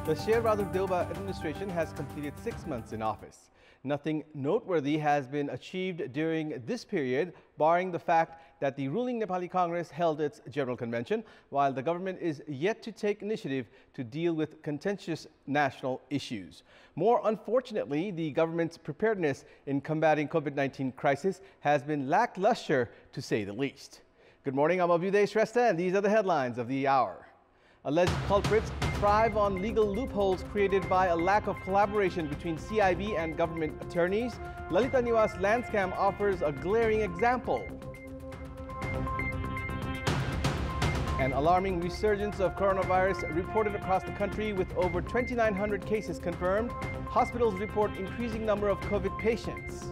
The Sher Bahadur Deoba administration has completed 6 months in office. Nothing noteworthy has been achieved during this period, barring the fact that the ruling Nepali Congress held its General Convention, while the government is yet to take initiative to deal with contentious national issues. More unfortunately, the government's preparedness in combating COVID-19 crisis has been lackluster, to say the least. Good morning, I'm Abhyuday Shrestha, and these are the headlines of the hour. Alleged culprits thrive on legal loopholes created by a lack of collaboration between CIB and government attorneys. Lalita Niwas land scam offers a glaring example. An alarming resurgence of coronavirus reported across the country with over 2,900 cases confirmed. Hospitals report increasing number of COVID patients.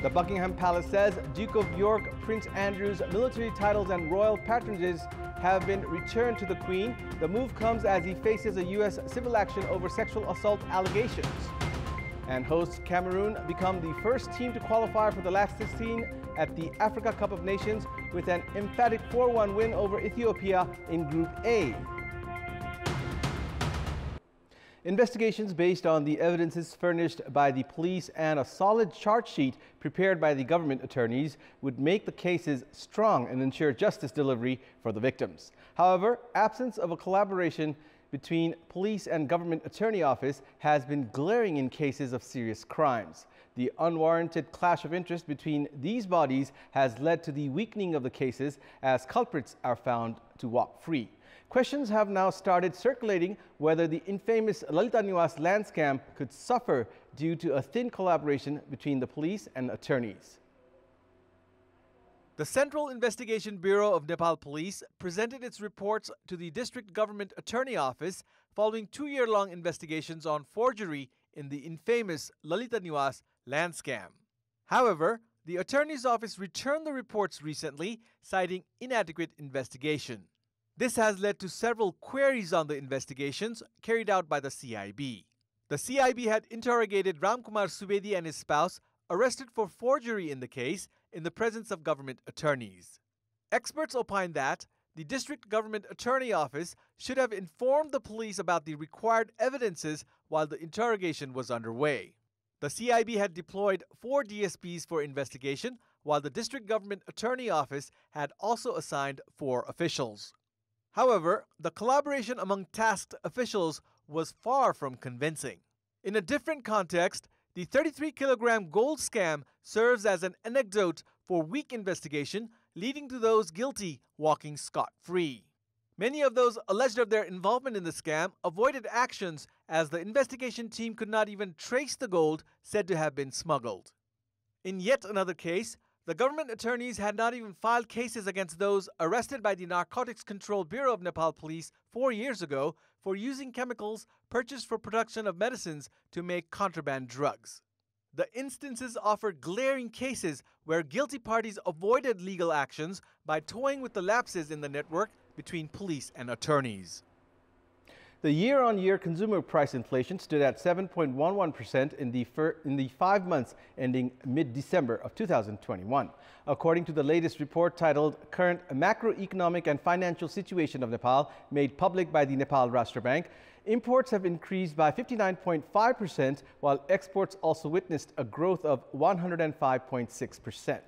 The Buckingham Palace says Duke of York, Prince Andrew's military titles and royal patronages have been returned to the Queen. The move comes as he faces a U.S. civil action over sexual assault allegations. And hosts Cameroon become the first team to qualify for the last 16 at the Africa Cup of Nations with an emphatic 4-1 win over Ethiopia in Group A. Investigations based on the evidences furnished by the police and a solid charge sheet prepared by the government attorneys would make the cases strong and ensure justice delivery for the victims. However, absence of a collaboration between police and government attorney office has been glaring in cases of serious crimes. The unwarranted clash of interest between these bodies has led to the weakening of the cases as culprits are found to walk free. Questions have now started circulating whether the infamous Lalita Niwas land scam could suffer due to a thin collaboration between the police and attorneys. The Central Investigation Bureau of Nepal Police presented its reports to the District Government Attorney Office following 2-year-long investigations on forgery in the infamous Lalita Niwas land scam. However, the Attorney's Office returned the reports recently, citing inadequate investigation. This has led to several queries on the investigations carried out by the CIB. The CIB had interrogated Ramkumar Subedi and his spouse, arrested for forgery in the case, in the presence of government attorneys. Experts opine that the District Government Attorney Office should have informed the police about the required evidences while the interrogation was underway. The CIB had deployed 4 DSPs for investigation, while the District Government Attorney Office had also assigned 4 officials. However, the collaboration among tasked officials was far from convincing. In a different context, the 33-kilogram gold scam serves as an anecdote for weak investigation, leading to those guilty walking scot-free. Many of those alleged of their involvement in the scam avoided actions as the investigation team could not even trace the gold said to have been smuggled. In yet another case, the government attorneys had not even filed cases against those arrested by the Narcotics Control Bureau of Nepal Police 4 years ago for using chemicals purchased for production of medicines to make contraband drugs. The instances offer glaring cases where guilty parties avoided legal actions by toying with the lapses in the network between police and attorneys. The year-on-year consumer price inflation stood at 7.11% in the 5 months ending mid-December of 2021. According to the latest report titled Current Macroeconomic and Financial Situation of Nepal, made public by the Nepal Rashtra Bank, imports have increased by 59.5%, while exports also witnessed a growth of 105.6%.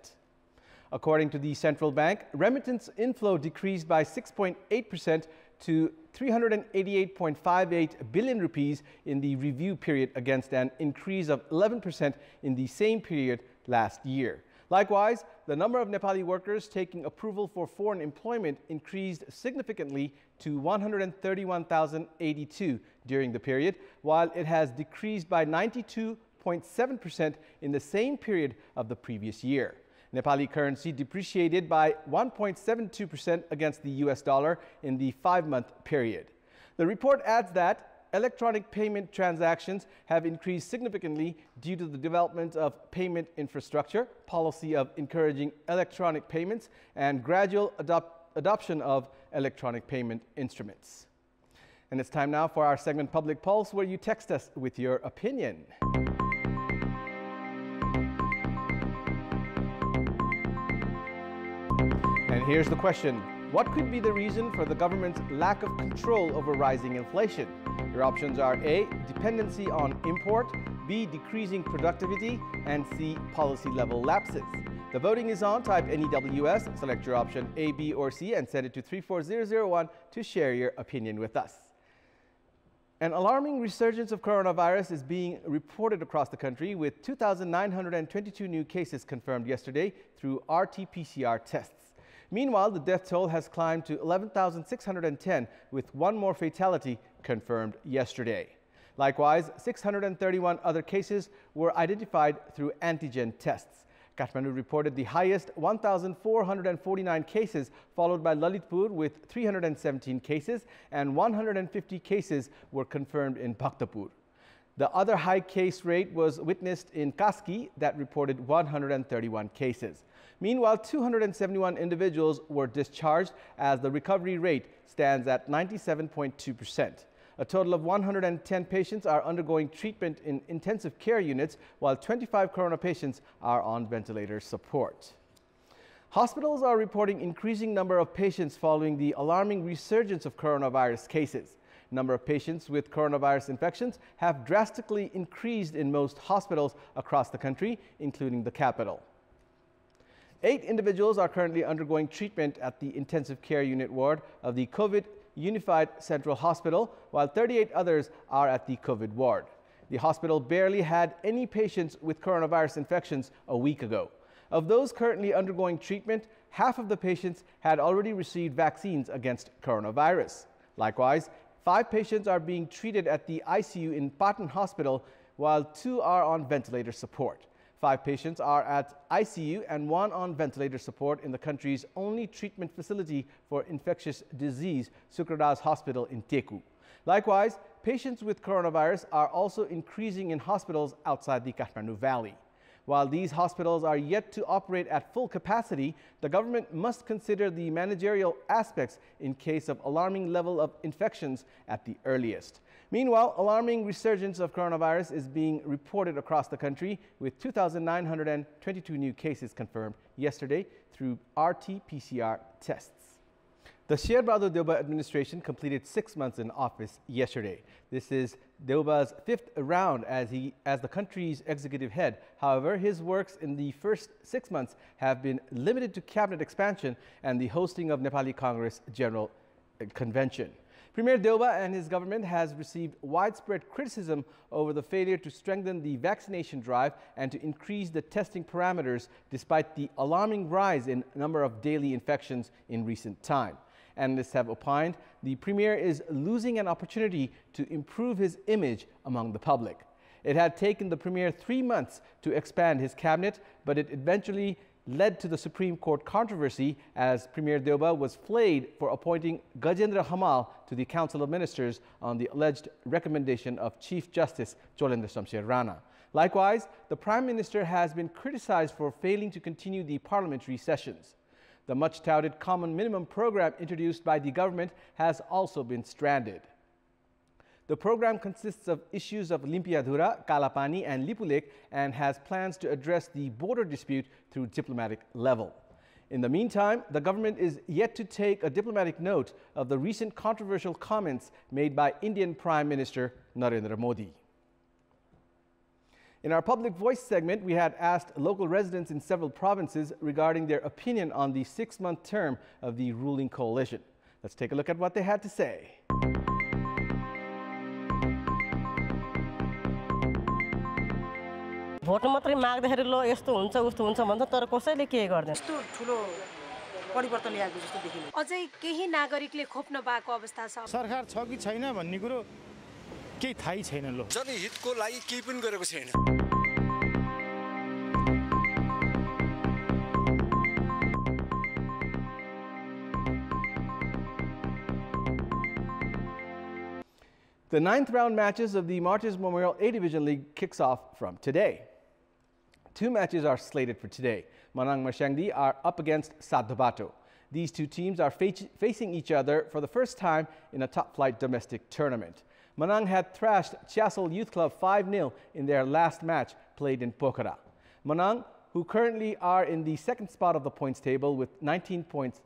According to the central bank, remittance inflow decreased by 6.8% to 388.58 billion rupees in the review period against an increase of 11% in the same period last year. Likewise, the number of Nepali workers taking approval for foreign employment increased significantly to 131,082 during the period, while it has decreased by 92.7% in the same period of the previous year. Nepali currency depreciated by 1.72% against the US dollar in the 5-month period. The report adds that electronic payment transactions have increased significantly due to the development of payment infrastructure, policy of encouraging electronic payments, and gradual adoption of electronic payment instruments. And it's time now for our segment Public Pulse, where you text us with your opinion. And here's the question. What could be the reason for the government's lack of control over rising inflation? Your options are A. Dependency on import, B. Decreasing productivity, and C. Policy-level lapses. The voting is on. Type NEWS, select your option A, B, or C, and send it to 34001 to share your opinion with us. An alarming resurgence of coronavirus is being reported across the country, with 2,922 new cases confirmed yesterday through RT-PCR tests. Meanwhile, the death toll has climbed to 11,610, with one more fatality confirmed yesterday. Likewise, 631 other cases were identified through antigen tests. Kathmandu reported the highest 1,449 cases, followed by Lalitpur with 317 cases, and 150 cases were confirmed in Bhaktapur. The other high case rate was witnessed in Kaski, that reported 131 cases. Meanwhile, 271 individuals were discharged, as the recovery rate stands at 97.2%. A total of 110 patients are undergoing treatment in intensive care units, while 25 corona patients are on ventilator support. Hospitals are reporting increasing number of patients following the alarming resurgence of coronavirus cases. Number of patients with coronavirus infections have drastically increased in most hospitals across the country, including the capital. 8 individuals are currently undergoing treatment at the intensive care unit ward of the COVID Unified Central Hospital, while 38 others are at the COVID ward. The hospital barely had any patients with coronavirus infections a week ago. Of those currently undergoing treatment, half of the patients had already received vaccines against coronavirus. Likewise, 5 patients are being treated at the ICU in Patan Hospital, while 2 are on ventilator support. 5 patients are at ICU and 1 on ventilator support in the country's only treatment facility for infectious disease, Sukradas Hospital in Teku. Likewise, patients with coronavirus are also increasing in hospitals outside the Kathmandu Valley. While these hospitals are yet to operate at full capacity, the government must consider the managerial aspects in case of alarming level of infections at the earliest. Meanwhile, alarming resurgence of coronavirus is being reported across the country, with 2,922 new cases confirmed yesterday through RT-PCR tests. The Sher Bahadur Deuba administration completed 6 months in office yesterday. This is Deuba's 5th round as the country's executive head. However, his works in the first 6 months have been limited to cabinet expansion and the hosting of Nepali Congress General Convention. Premier Deuba and his government has received widespread criticism over the failure to strengthen the vaccination drive and to increase the testing parameters, despite the alarming rise in number of daily infections in recent time. Analysts have opined the premier is losing an opportunity to improve his image among the public. It had taken the premier 3 months to expand his cabinet, but it eventually led to the Supreme Court controversy, as Premier Deuba was flayed for appointing Gajendra Hamal to the Council of Ministers on the alleged recommendation of Chief Justice Cholendra Shamsher Rana. Likewise, the Prime Minister has been criticized for failing to continue the parliamentary sessions. The much-touted Common Minimum program introduced by the government has also been stranded. The program consists of issues of Limpiadhura, Kalapani and Lipulek, and has plans to address the border dispute through diplomatic level. In the meantime, the government is yet to take a diplomatic note of the recent controversial comments made by Indian Prime Minister Narendra Modi. In our Public Voice segment, we had asked local residents in several provinces regarding their opinion on the 6-month term of the ruling coalition. Let's take a look at what they had to say. Vote मात्रै माग्दाखेरि ल यस्तो हुन्छ उस्तो हुन्छ भन्छ तर कसैले के गर्दैन यस्तो ठुलो परिवर्तन ल्याएको जस्तो देखिन्छ अझै केही नागरिकले खोप्न भएको अवस्था छ सरकार छ कि छैन भन्ने कुरो केही थाहै छैन ल जनहितको लागि केही पनि गरेको छैन The 9th round matches of the Martyrs Memorial A Division League kicks off from today. 2 matches are slated for today. Manang Marshangdi are up against Sadhabato. These 2 teams are facing each other for the first time in a top-flight domestic tournament. Manang had thrashed Chiasol Youth Club 5-0 in their last match played in Pokhara. Manang, who currently are in the 2nd spot of the points table with 19 points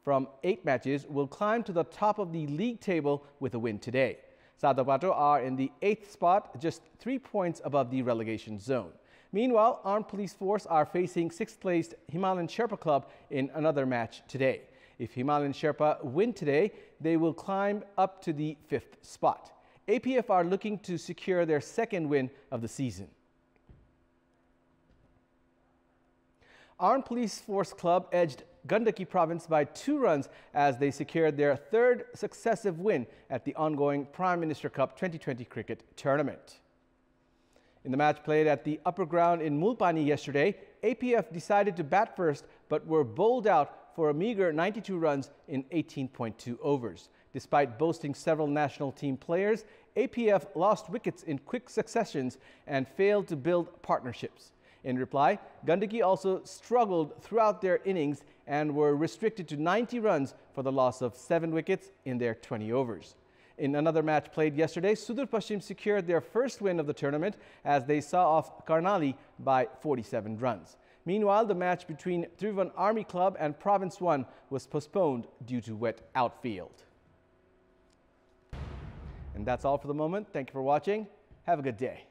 from 8 matches will climb to the top of the league table with a win today. Sadapato are in the 8th spot, just 3 points above the relegation zone. Meanwhile, Armed Police Force are facing 6th placed Himalayan Sherpa Club in another match today. If Himalayan Sherpa win today, they will climb up to the 5th spot. APF are looking to secure their 2nd win of the season. Armed Police Force Club edged Gandaki Province by 2 runs as they secured their 3rd successive win at the ongoing Prime Minister Cup 2020 cricket tournament. In the match played at the upper ground in Mulpani yesterday, APF decided to bat first but were bowled out for a meager 92 runs in 18.2 overs. Despite boasting several national team players, APF lost wickets in quick successions and failed to build partnerships. In reply, Gandaki also struggled throughout their innings and were restricted to 90 runs for the loss of 7 wickets in their 20 overs. In another match played yesterday, Sudur Pashchim secured their 1st win of the tournament as they saw off Karnali by 47 runs. Meanwhile, the match between Tribhuvan Army Club and Province 1 was postponed due to wet outfield. And that's all for the moment. Thank you for watching. Have a good day.